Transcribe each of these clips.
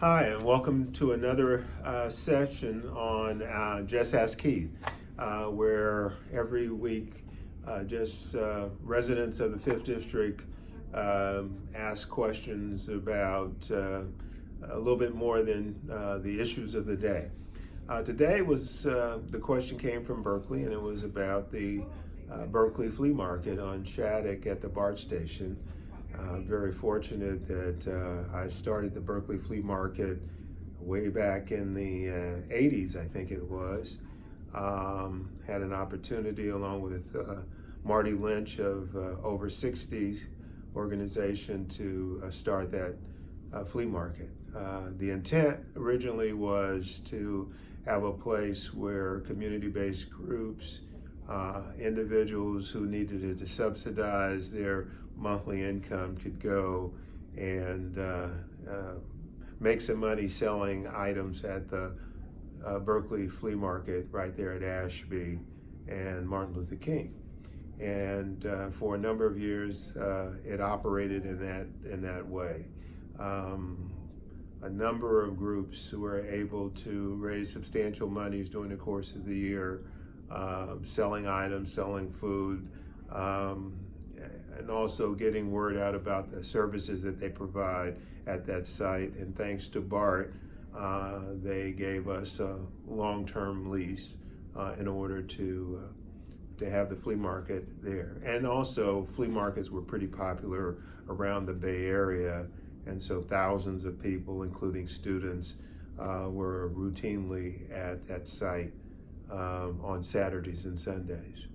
Hi, and welcome to another session on Just Ask Keith, where every week residents of the 5th District ask questions about a little bit more than the issues of the day. Today the question came from Berkeley, and it was about the Berkeley Flea Market on Shattuck at the BART station. Very fortunate that I started the Berkeley Flea Market way back in the 80s, I think it was. Had an opportunity along with Marty Lynch of Over 60s organization to start that flea market. The intent originally was to have a place where community-based groups, individuals who needed to subsidize their monthly income could go and make some money selling items at the Berkeley Flea Market right there at Ashby and Martin Luther King. And for a number of years, it operated in that way. A number of groups were able to raise substantial monies during the course of the year, selling items, selling food, and also getting word out about the services that they provide at that site. And thanks to BART, they gave us a long-term lease in order to have the flea market there. And also, flea markets were pretty popular around the Bay Area, and so thousands of people, including students, were routinely at that site on Saturdays and Sundays.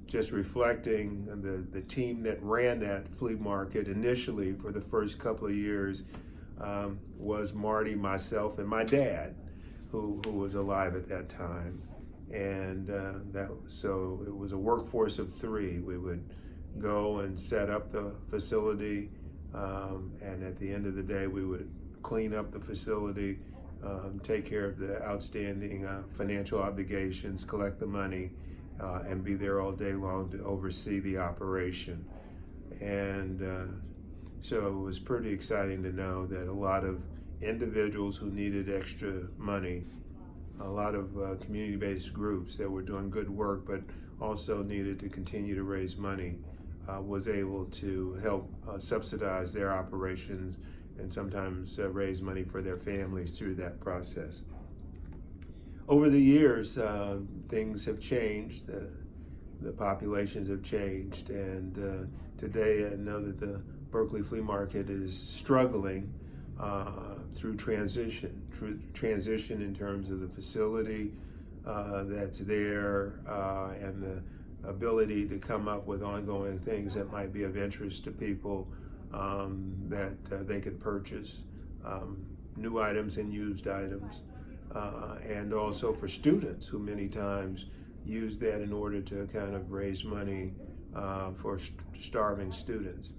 Just reflecting on the team that ran that flea market initially for the first couple of years was Marty, myself, and my dad, who was alive at that time. And so it was a workforce of 3. We would go and set up the facility, and at the end of the day, we would clean up the facility, take care of the outstanding financial obligations, collect the money, and be there all day long to oversee the operation. And so it was pretty exciting to know that a lot of individuals who needed extra money, a lot of community-based groups that were doing good work but also needed to continue to raise money, was able to help subsidize their operations and sometimes raise money for their families through that process. Over the years, things have changed, the populations have changed, and today I know that the Berkeley Flea Market is struggling through transition in terms of the facility that's there, and the ability to come up with ongoing things that might be of interest to people that they could purchase, new items and used items. And also for students who many times use that in order to kind of raise money for starving students.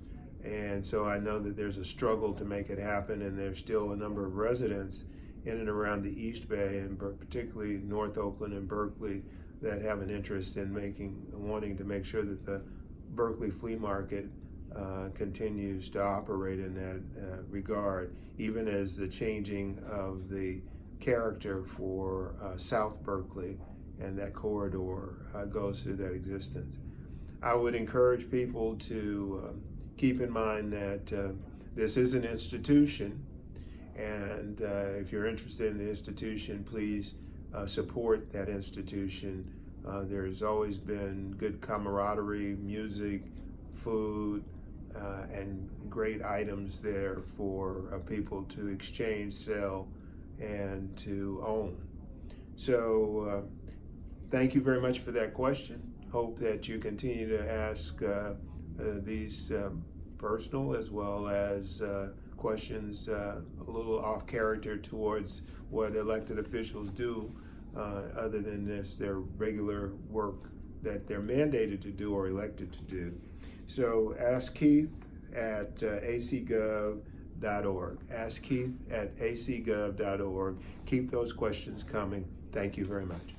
And so I know that there's a struggle to make it happen, and there's still a number of residents in and around the East Bay, and particularly North Oakland and Berkeley, that have an interest in wanting to make sure that the Berkeley Flea Market continues to operate in that regard, even as the changing of the character for South Berkeley and that corridor goes through that existence. I would encourage people to keep in mind that this is an institution, and if you're interested in the institution, please support that institution. There's always been good camaraderie, music, food, and great items there for people to exchange, sell, and to own. So thank you very much for that question. Hope that you continue to ask these personal as well as questions a little off character towards what elected officials do, other than their regular work that they're mandated to do or elected to do. So ask Keith at acgov.org. Ask Keith at acgov.org. Keep those questions coming. Thank you very much.